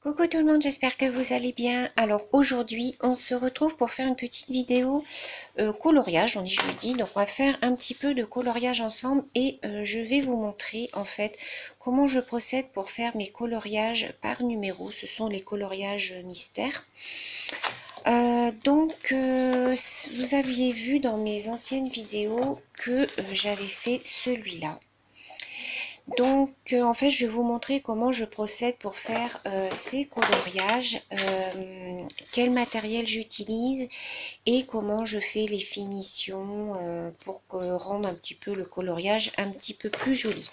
Coucou tout le monde, j'espère que vous allez bien. Alors aujourd'hui, on se retrouve pour faire une petite vidéo coloriage. On est jeudi, donc on va faire un petit peu de coloriage ensemble et je vais vous montrer en fait comment je procède pour faire mes coloriages par numéro. Ce sont les coloriages mystères. Vous aviez vu dans mes anciennes vidéos que j'avais fait celui-là. En fait, je vais vous montrer comment je procède pour faire ces coloriages, quel matériel j'utilise et comment je fais les finitions pour rendre un petit peu le coloriage un petit peu plus joli.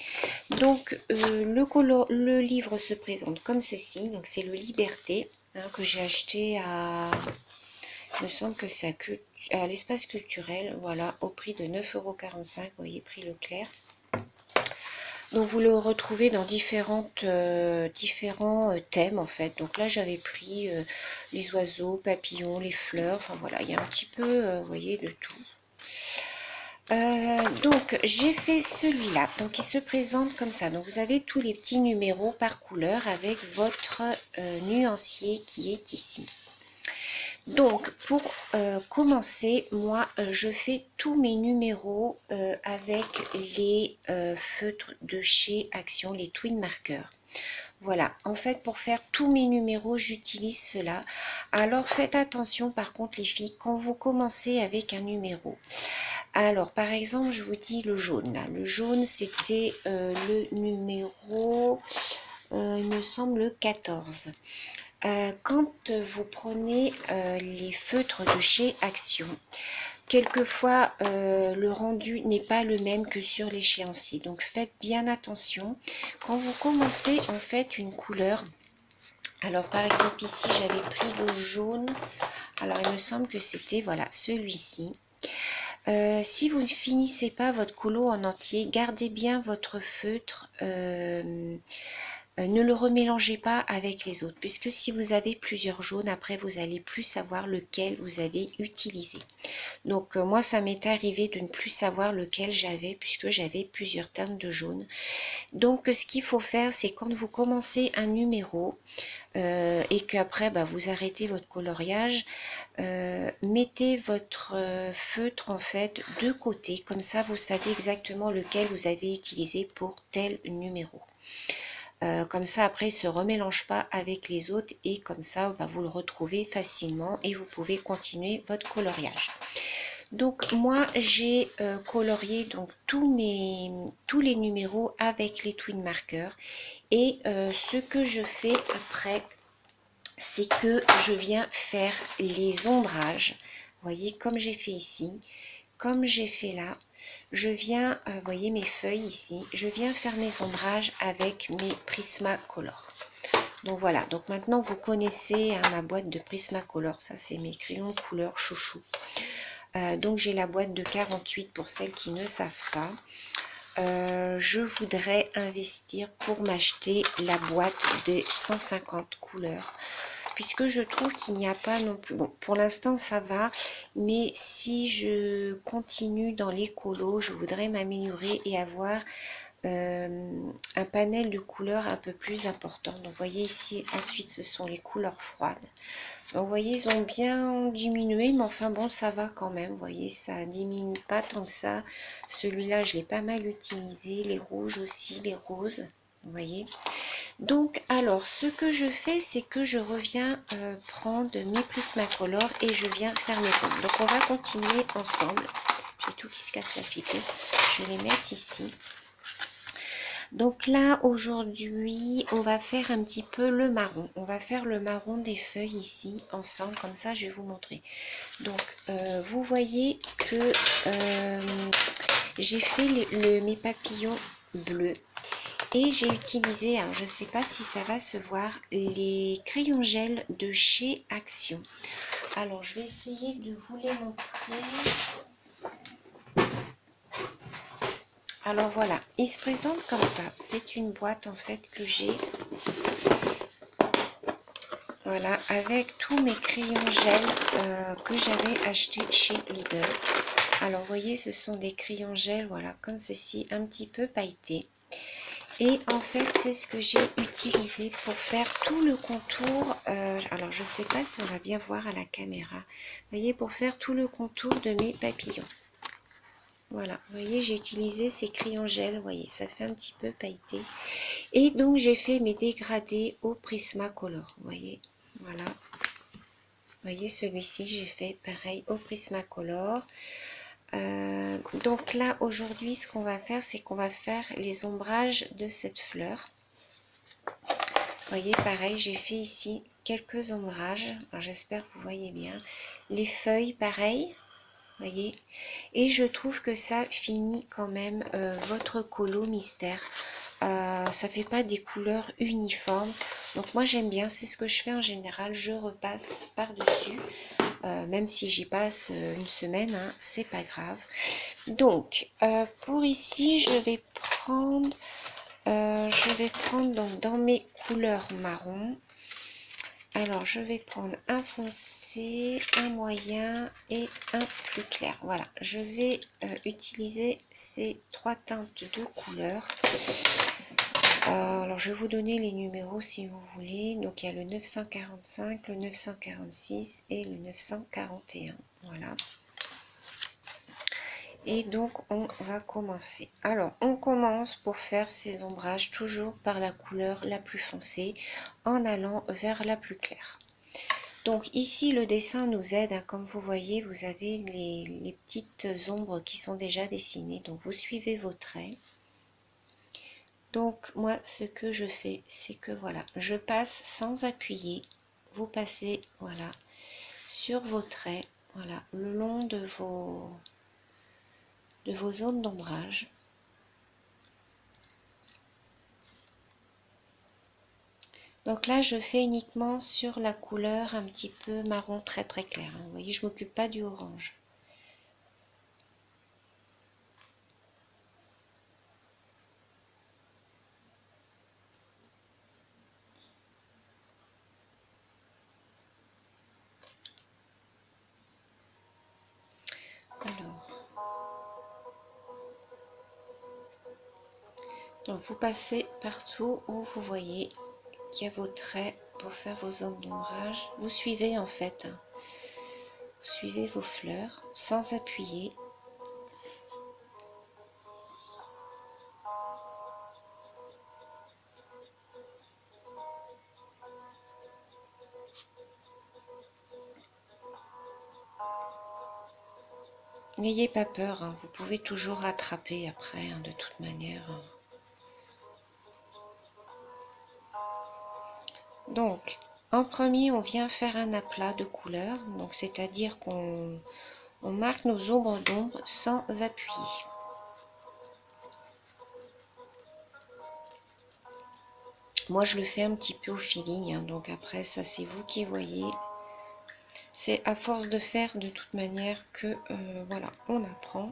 Le livre se présente comme ceci. Donc, c'est le Liberté que j'ai acheté à... Il me semble que c'est à l'espace culturel, voilà, au prix de 9,45 €, vous voyez, prix Leclerc. Donc vous le retrouvez dans différents thèmes en fait. Donc là j'avais pris les oiseaux, papillons, les fleurs, enfin voilà, il y a un petit peu, vous voyez, de tout. Donc j'ai fait celui-là, donc il se présente comme ça. Donc vous avez tous les petits numéros par couleur avec votre nuancier qui est ici. Donc pour commencer, moi je fais tous mes numéros avec les feutres de chez Action, les Twin Markers. Voilà, en fait pour faire tous mes numéros j'utilise cela. Alors faites attention par contre les filles, quand vous commencez avec un numéro. Alors par exemple je vous dis le jaune là. Le jaune c'était le numéro, il me semble le 14. Quand vous prenez les feutres de chez Action, quelquefois le rendu n'est pas le même que sur l'échéancier. Donc faites bien attention. Quand vous commencez en fait une couleur, alors par exemple ici j'avais pris le jaune, alors il me semble que c'était voilà celui-ci. Si vous ne finissez pas votre colo en entier, gardez bien votre feutre. Ne le remélangez pas avec les autres, puisque si vous avez plusieurs jaunes, après vous allez plus savoir lequel vous avez utilisé. Donc moi ça m'est arrivé de ne plus savoir lequel j'avais, puisque j'avais plusieurs teintes de jaune. Donc ce qu'il faut faire, c'est quand vous commencez un numéro et qu'après vous arrêtez votre coloriage, mettez votre feutre en fait de côté, comme ça vous savez exactement lequel vous avez utilisé pour tel numéro. Comme ça après il ne se remélange pas avec les autres et comme ça vous le retrouvez facilement et vous pouvez continuer votre coloriage. Donc moi j'ai colorié donc tous les numéros avec les Twin Markers et ce que je fais après, c'est que je viens faire les ombrages. Vous voyez, comme j'ai fait ici, comme j'ai fait là, je viens, vous voyez mes feuilles ici, je viens faire mes ombrages avec mes Prismacolor. Donc voilà, donc maintenant vous connaissez ma boîte de Prismacolor, ça c'est mes crayons de couleur chouchou. Donc j'ai la boîte de 48 pour celles qui ne savent pas. Je voudrais investir pour m'acheter la boîte de 150 couleurs, puisque je trouve qu'il n'y a pas non plus, bon pour l'instant ça va, mais si je continue dans les colos, je voudrais m'améliorer et avoir un panel de couleurs un peu plus important. Donc vous voyez ici, ensuite ce sont les couleurs froides. Donc vous voyez, ils ont bien diminué, mais enfin bon, ça va quand même. Vous voyez, ça diminue pas tant que ça. Celui-là, je l'ai pas mal utilisé. Les rouges aussi, les roses. Vous voyez. Donc, alors, ce que je fais, c'est que je reviens prendre mes Prismacolor et je viens faire mes ombres. Donc, on va continuer ensemble. J'ai tout qui se casse la figure. Je vais les mettre ici. Donc là, aujourd'hui, on va faire un petit peu le marron. On va faire le marron des feuilles ici, ensemble. Comme ça, je vais vous montrer. Donc, vous voyez que j'ai fait mes papillons bleus. Et j'ai utilisé, alors je ne sais pas si ça va se voir, les crayons gel de chez Action. Alors, je vais essayer de vous les montrer. Alors voilà, il se présente comme ça. C'est une boîte en fait que j'ai. Voilà, avec tous mes crayons gel que j'avais acheté chez Lidl. Alors vous voyez, ce sont des crayons gel, voilà, comme ceci, un petit peu pailletés. Et en fait, c'est ce que j'ai utilisé pour faire tout le contour. Alors, je ne sais pas si on va bien voir à la caméra. Vous voyez, pour faire tout le contour de mes papillons. Voilà, vous voyez, j'ai utilisé ces crayons gel. Vous voyez, ça fait un petit peu pailleté. Et donc, j'ai fait mes dégradés au Prismacolor. Vous voyez, voilà. Vous voyez, celui-ci, j'ai fait pareil au Prismacolor. Donc là, aujourd'hui, ce qu'on va faire, c'est qu'on va faire les ombrages de cette fleur. Vous voyez, pareil, j'ai fait ici quelques ombrages. J'espère que vous voyez bien. Les feuilles, pareil. Vous voyez. Et je trouve que ça finit quand même votre colo mystère. Ça fait pas des couleurs uniformes. Donc moi, j'aime bien. C'est ce que je fais en général. Je repasse par-dessus. Même si j'y passe une semaine, hein, c'est pas grave. Donc, pour ici, je vais prendre donc dans mes couleurs marron. Alors, je vais prendre un foncé, un moyen et un plus clair. Voilà, je vais utiliser ces trois teintes de couleurs. Alors, je vais vous donner les numéros si vous voulez. Donc, il y a le 945, le 946 et le 941. Voilà. Et donc, on va commencer. Alors, on commence pour faire ces ombrages toujours par la couleur la plus foncée en allant vers la plus claire. Donc ici, le dessin nous aide. Hein, comme vous voyez, vous avez les petites ombres qui sont déjà dessinées. Donc, vous suivez vos traits. Donc, moi, ce que je fais, c'est que voilà, je passe sans appuyer. Vous passez, voilà, sur vos traits, voilà, le long de vos zones d'ombrage. Donc là, je fais uniquement sur la couleur un petit peu marron très très clair. Vous voyez, je ne m'occupe pas du orange. Alors, donc vous passez partout où vous voyez qu'il y a vos traits pour faire vos zones d'ombrage. Vous suivez en fait, hein, vous suivez vos fleurs sans appuyer. N'ayez pas peur, hein, vous pouvez toujours rattraper après, hein, de toute manière. Donc, en premier, on vient faire un aplat de couleurs, donc c'est-à-dire qu'on marque nos ombres d'ombre sans appuyer. Moi, je le fais un petit peu au feeling, hein, donc après, ça, c'est vous qui voyez. C'est à force de faire de toute manière que, voilà, on apprend.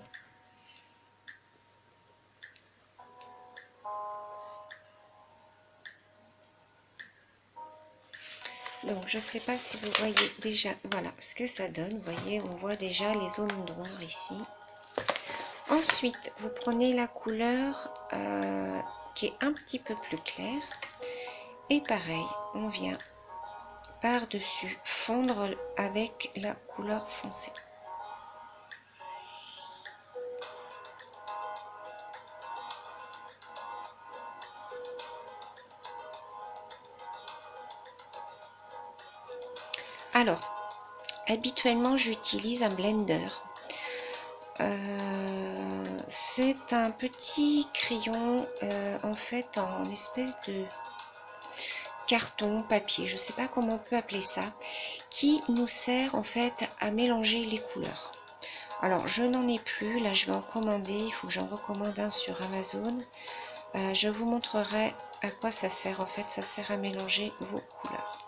Donc, je ne sais pas si vous voyez déjà, voilà, ce que ça donne. Vous voyez, on voit déjà les zones d'ombre ici. Ensuite, vous prenez la couleur qui est un petit peu plus claire. Et pareil, on vient par-dessus fondre avec la couleur foncée. Alors, habituellement, j'utilise un blender. C'est un petit crayon, en fait, en espèce de carton, papier, je ne sais pas comment on peut appeler ça, qui nous sert en fait à mélanger les couleurs. Alors, je n'en ai plus, là je vais en commander, il faut que j'en recommande un sur Amazon. Je vous montrerai à quoi ça sert. En fait, ça sert à mélanger vos couleurs.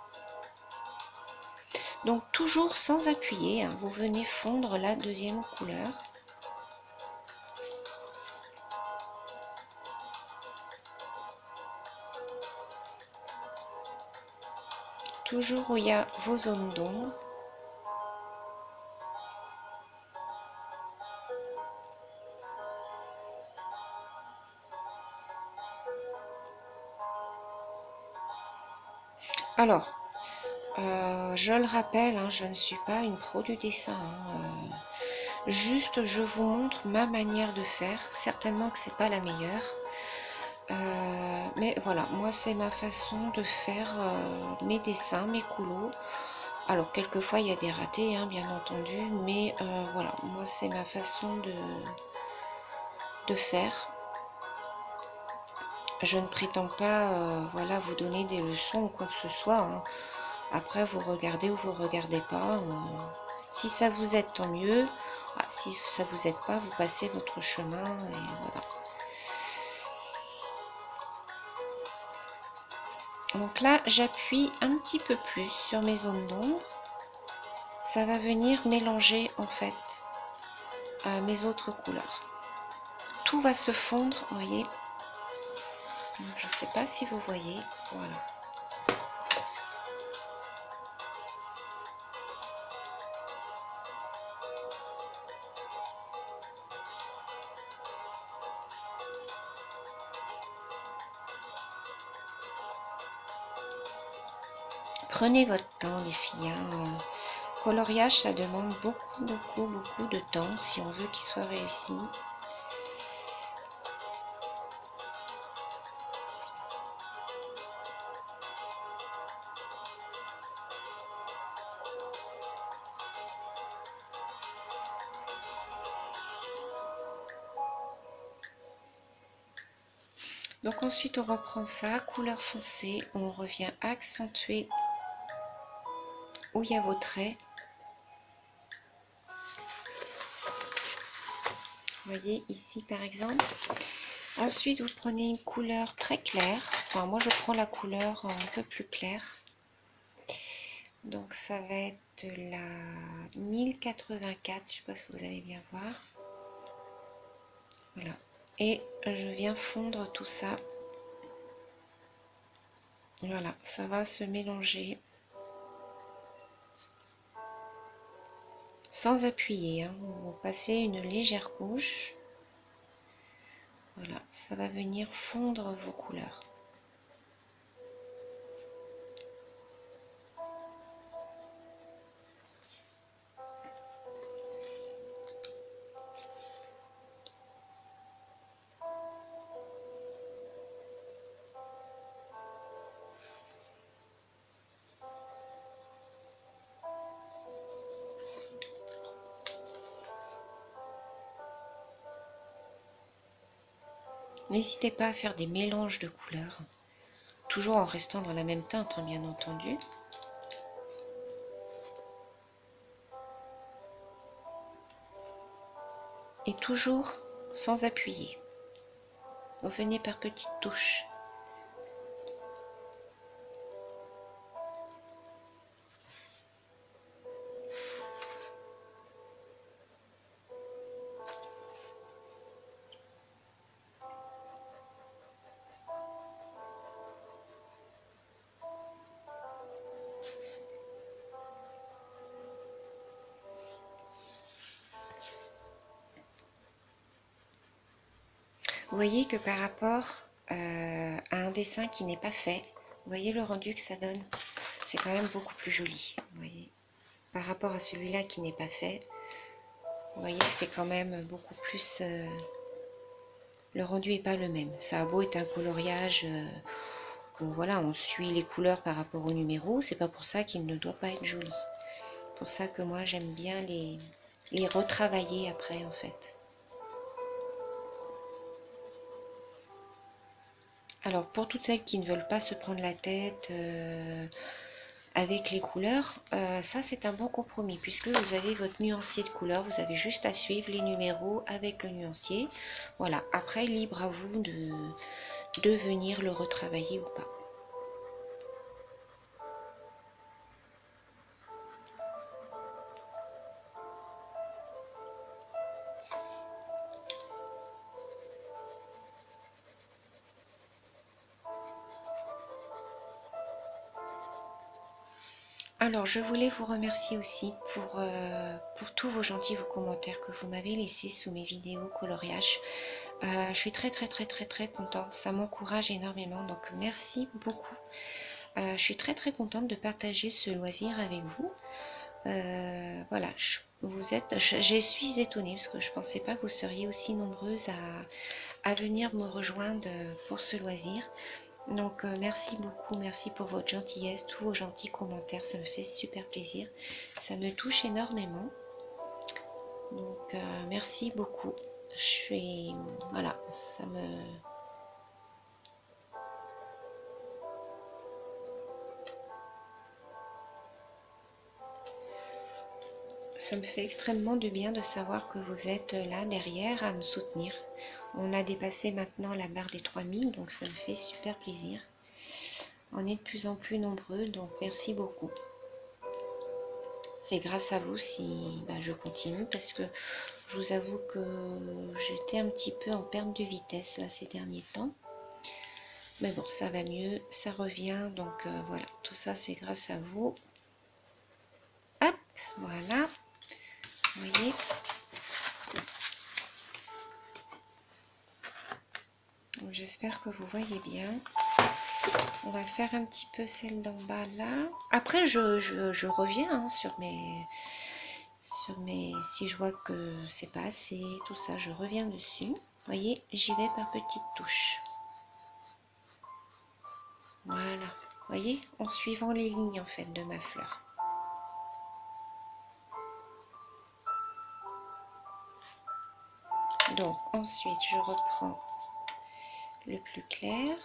Donc, toujours sans appuyer, hein, vous venez fondre la deuxième couleur. Toujours où il y a vos zones d'ombre. Alors, je le rappelle, hein, je ne suis pas une pro du dessin. Juste, je vous montre ma manière de faire. Certainement que c'est pas la meilleure. Mais voilà, moi c'est ma façon de faire mes dessins, mes coulos. Alors quelquefois il y a des ratés, hein, bien entendu, mais voilà, moi c'est ma façon de faire. Je ne prétends pas voilà, vous donner des leçons ou quoi que ce soit, hein. Après vous regardez ou vous regardez pas. Si ça vous aide, tant mieux. Ah, si ça vous aide pas, vous passez votre chemin et voilà. Donc là, j'appuie un petit peu plus sur mes zones d'ombre. Ça va venir mélanger en fait mes autres couleurs. Tout va se fondre, vous voyez. Je ne sais pas si vous voyez, voilà. Prenez votre temps les filles, hein. Coloriage, ça demande beaucoup de temps si on veut qu'il soit réussi. Donc ensuite on reprend ça, couleur foncée, on revient accentuer où il y a vos traits. Vous voyez ici par exemple. Ensuite vous prenez une couleur très claire, enfin moi je prends la couleur un peu plus claire. Donc ça va être la 1084, je ne sais pas si vous allez bien voir. Voilà. Et je viens fondre tout ça. Voilà, ça va se mélanger. Sans appuyer, hein. Vous passez une légère couche. Voilà, ça va venir fondre vos couleurs. N'hésitez pas à faire des mélanges de couleurs, toujours en restant dans la même teinte, hein, bien entendu. Et toujours sans appuyer. Vous venez par petites touches. Vous voyez que par rapport à un dessin qui n'est pas fait, vous voyez le rendu que ça donne, c'est quand même beaucoup plus joli. Vous voyez, par rapport à celui-là qui n'est pas fait, vous voyez que c'est quand même beaucoup plus... le rendu n'est pas le même. Ça a beau être un coloriage que voilà, on suit les couleurs par rapport au numéro, c'est pas pour ça qu'il ne doit pas être joli. C'est pour ça que moi j'aime bien les retravailler après en fait. Alors pour toutes celles qui ne veulent pas se prendre la tête avec les couleurs, ça c'est un bon compromis puisque vous avez votre nuancier de couleurs, vous avez juste à suivre les numéros avec le nuancier. Voilà, après libre à vous de venir le retravailler ou pas. Alors, je voulais vous remercier aussi pour tous vos gentils commentaires que vous m'avez laissés sous mes vidéos coloriage. Je suis très contente, ça m'encourage énormément, donc merci beaucoup. Je suis très très contente de partager ce loisir avec vous. Voilà, je suis étonnée parce que je ne pensais pas que vous seriez aussi nombreuses à venir me rejoindre pour ce loisir. Donc merci beaucoup, merci pour votre gentillesse, tous vos gentils commentaires, ça me fait super plaisir. Ça me touche énormément. Donc merci beaucoup. Voilà, ça me fait extrêmement de bien de savoir que vous êtes là derrière à me soutenir. On a dépassé maintenant la barre des 3000, donc ça me fait super plaisir. On est de plus en plus nombreux, donc merci beaucoup. C'est grâce à vous si je continue, parce que je vous avoue que j'étais un petit peu en perte de vitesse là, ces derniers temps. Mais bon, ça va mieux, ça revient, donc voilà, tout ça c'est grâce à vous. Hop, voilà, vous voyez. J'espère que vous voyez bien. On va faire un petit peu celle d'en bas là. Après, je reviens hein, sur mes... Si je vois que c'est pas assez, tout ça, je reviens dessus. Vous voyez, j'y vais par petites touches. Voilà. Vous voyez, en suivant les lignes en fait de ma fleur. Donc, ensuite, je reprends le plus clair.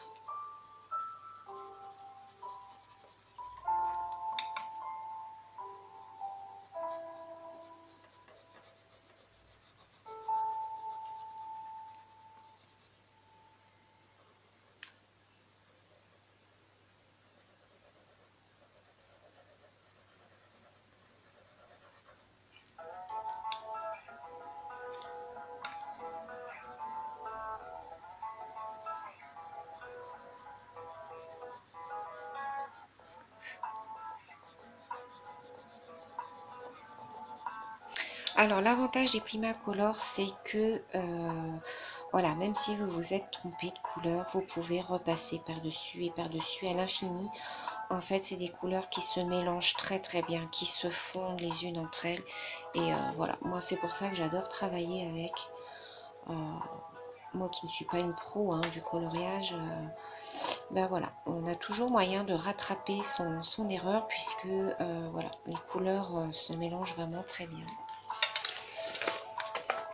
Alors l'avantage des Primacolor, c'est que voilà, même si vous vous êtes trompé de couleur, vous pouvez repasser par-dessus et par-dessus à l'infini. En fait, c'est des couleurs qui se mélangent très très bien, qui se fondent les unes entre elles. Et voilà, moi c'est pour ça que j'adore travailler avec. Moi qui ne suis pas une pro hein, du coloriage, voilà, on a toujours moyen de rattraper son erreur puisque voilà, les couleurs se mélangent vraiment très bien.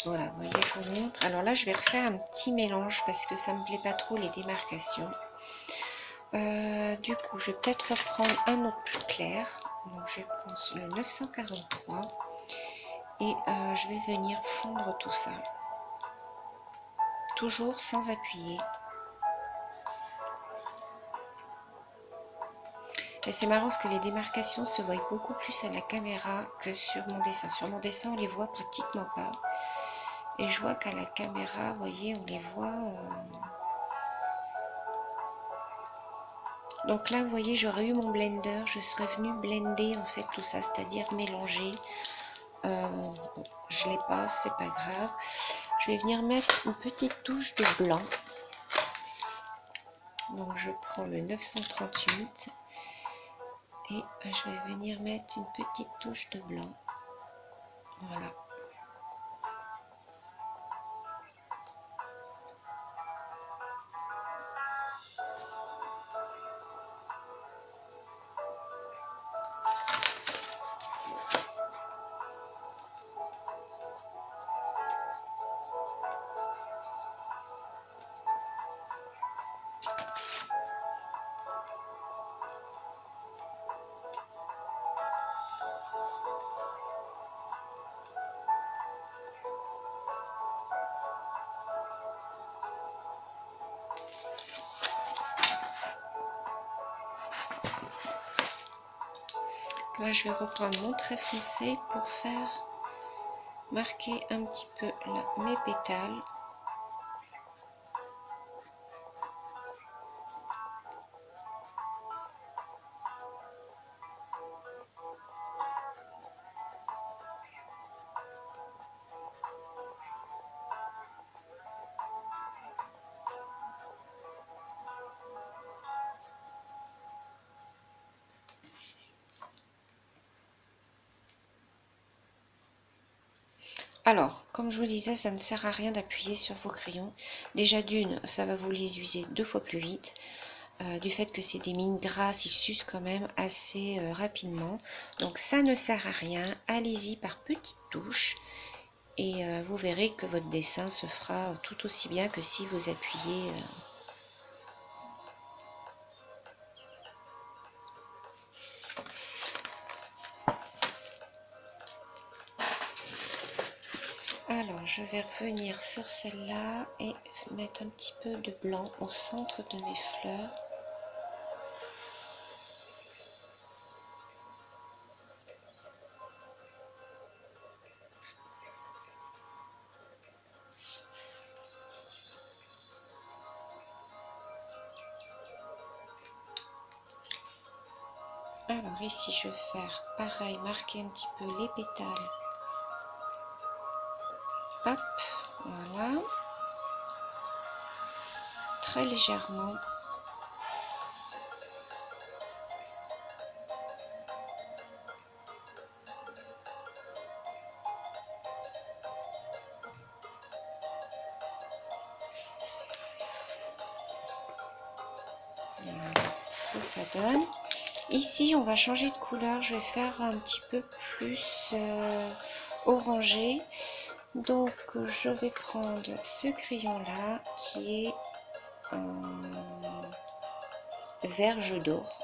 Voilà, vous voyez, je vous montre. Alors là, je vais refaire un petit mélange parce que ça ne me plaît pas trop les démarcations. Du coup, je vais peut-être reprendre un autre plus clair. Donc, je vais prendre le 943 et je vais venir fondre tout ça. Toujours sans appuyer. Et c'est marrant parce que les démarcations se voient beaucoup plus à la caméra que sur mon dessin. Sur mon dessin, on les voit pratiquement pas. Et je vois qu'à la caméra, vous voyez, on les voit. Donc là, vous voyez, j'aurais eu mon blender, je serais venue blender en fait tout ça, c'est-à-dire mélanger. Je l'ai pas, c'est pas grave. Je vais venir mettre une petite touche de blanc. Donc je prends le 938 et je vais venir mettre une petite touche de blanc. Voilà. Là, je vais reprendre mon trait foncé pour faire marquer un petit peu là, mes pétales. Alors, comme je vous disais, ça ne sert à rien d'appuyer sur vos crayons. Déjà d'une, ça va vous les user 2 fois plus vite. Du fait que c'est des mines grasses, ils s'usent quand même assez rapidement. Donc ça ne sert à rien. Allez-y par petites touches. Et vous verrez que votre dessin se fera tout aussi bien que si vous appuyez. Alors, je vais revenir sur celle-là et mettre un petit peu de blanc au centre de mes fleurs. Alors ici, je vais faire pareil, marquer un petit peu les pétales. Hop, voilà. Très légèrement. Voilà ce que ça donne. Ici, on va changer de couleur. Je vais faire un petit peu plus orangé. Donc, je vais prendre ce crayon-là qui est en verge d'or.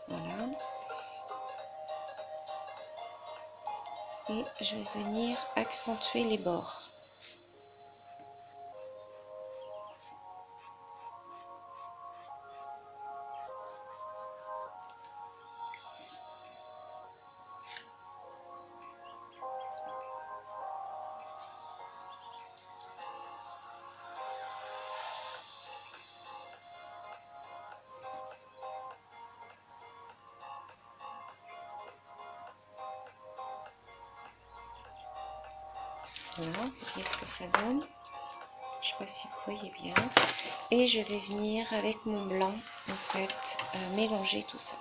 Voilà. Et je vais venir accentuer les bords. Voilà, voyez ce que ça donne. Je ne sais pas si vous voyez bien. Et je vais venir avec mon blanc, en fait, mélanger tout ça.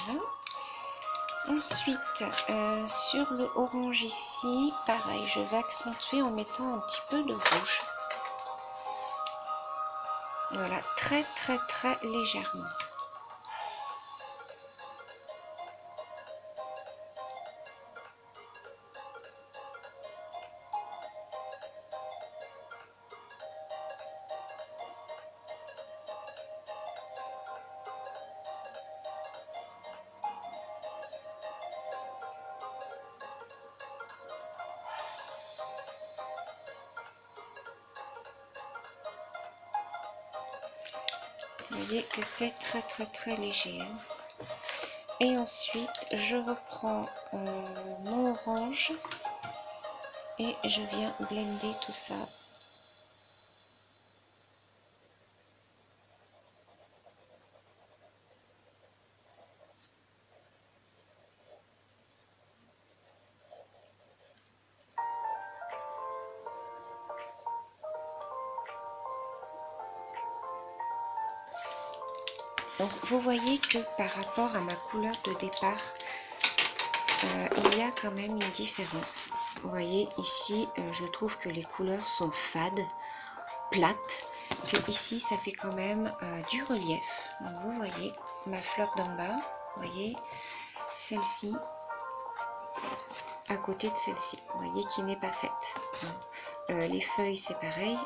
Voilà. Ensuite, sur le orange ici, pareil, je vais accentuer en mettant un petit peu de rouge. Voilà, très très très légèrement. Vous voyez que c'est très très très léger. Hein. Et ensuite, je reprends mon orange et je viens blender tout ça. Donc vous voyez que par rapport à ma couleur de départ, il y a quand même une différence. Vous voyez ici, je trouve que les couleurs sont fades, plates, que ici ça fait quand même du relief. Donc vous voyez ma fleur d'en bas, vous voyez celle-ci à côté de celle-ci, vous voyez qui n'est pas faite. Les feuilles c'est pareil,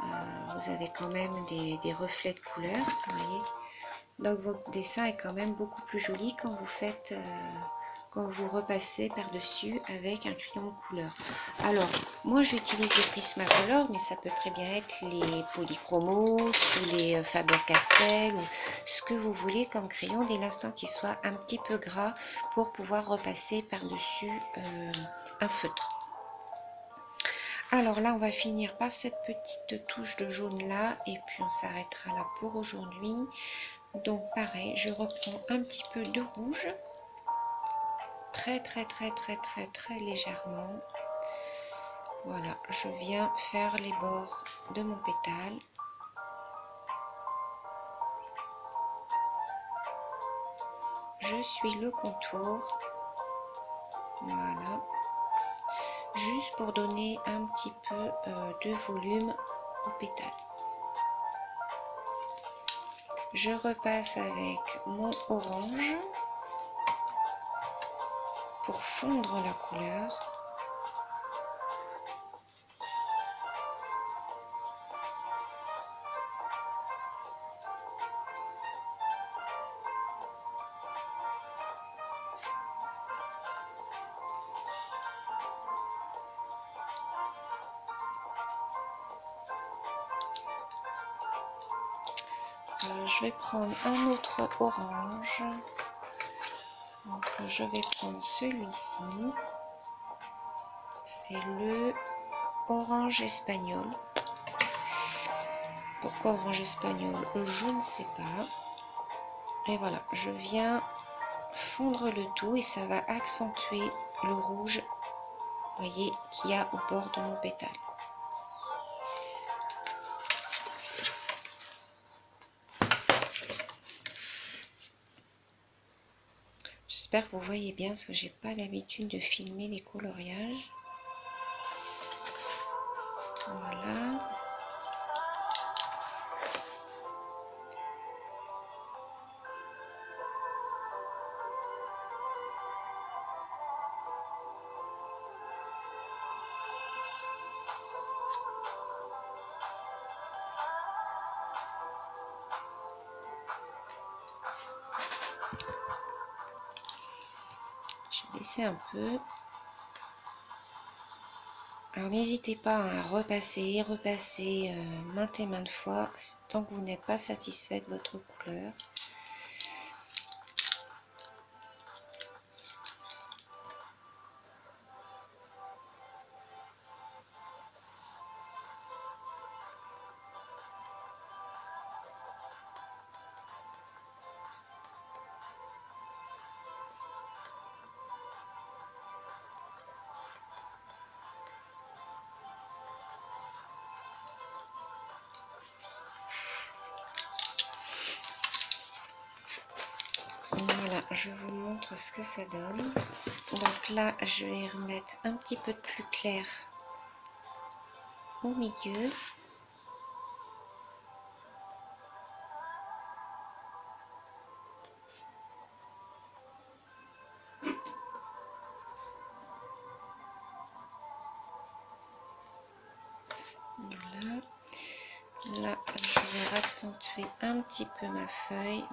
vous avez quand même des reflets de couleurs, vous voyez. Donc votre dessin est quand même beaucoup plus joli quand vous faites, quand vous repassez par-dessus avec un crayon de couleur. Alors, moi j'utilise les Prismacolor, mais ça peut très bien être les Polychromos ou les Faber-Castell, ou ce que vous voulez comme crayon, dès l'instant qu'il soit un petit peu gras pour pouvoir repasser par-dessus un feutre. Alors là, on va finir par cette petite touche de jaune là, et puis on s'arrêtera là pour aujourd'hui. Donc pareil, je reprends un petit peu de rouge, très légèrement. Voilà, je viens faire les bords de mon pétale. Je suis le contour, voilà, juste pour donner un petit peu de volume au pétale. Je repasse avec mon orange pour fondre la couleur. Je vais prendre un autre orange. Donc, je vais prendre celui-ci. C'est le orange espagnol. Pourquoi orange espagnol? Je ne sais pas. Et voilà, je viens fondre le tout et ça va accentuer le rouge, voyez, qu'il y a au bord de mon pétale. J'espère que vous voyez bien parce que j'ai pas l'habitude de filmer les coloriages. Voilà. Je vais baisser un peu. Alors n'hésitez pas à repasser maintes et maintes fois tant que vous n'êtes pas satisfait de votre couleur. Voilà, je vous montre ce que ça donne. Donc là, je vais remettre un petit peu de plus clair au milieu. Voilà. Là, je vais accentuer un petit peu ma feuille.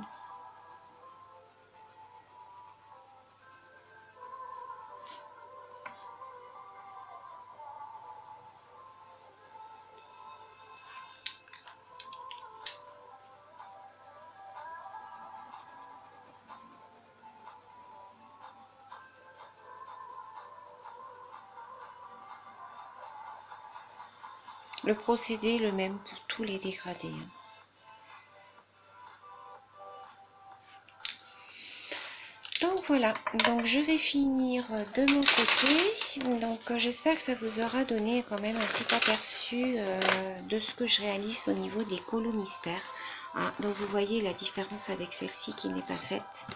Le procédé est le même pour tous les dégradés. Donc voilà, donc je vais finir de mon côté. Donc j'espère que ça vous aura donné quand même un petit aperçu de ce que je réalise au niveau des colos mystères. Hein, donc vous voyez la différence avec celle-ci qui n'est pas faite.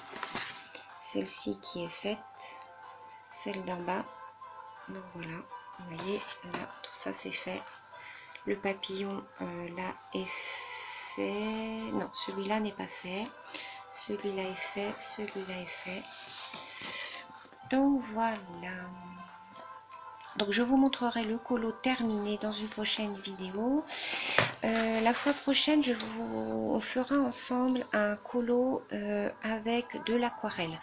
Celle-ci qui est faite, celle d'en bas. Donc voilà, vous voyez, là tout ça c'est fait. Le papillon là est fait. Non, celui-là n'est pas fait. Celui-là est fait. Celui-là est fait. Donc voilà. Donc je vous montrerai le colo terminé dans une prochaine vidéo. La fois prochaine, on fera ensemble un colo avec de l'aquarelle.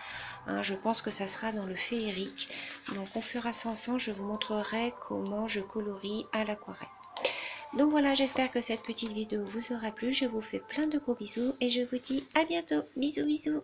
Hein, je pense que ça sera dans le féerique. Donc on fera ça ensemble. Je vous montrerai comment je colorie à l'aquarelle. Donc voilà, j'espère que cette petite vidéo vous aura plu. Je vous fais plein de gros bisous et je vous dis à bientôt. Bisous, bisous.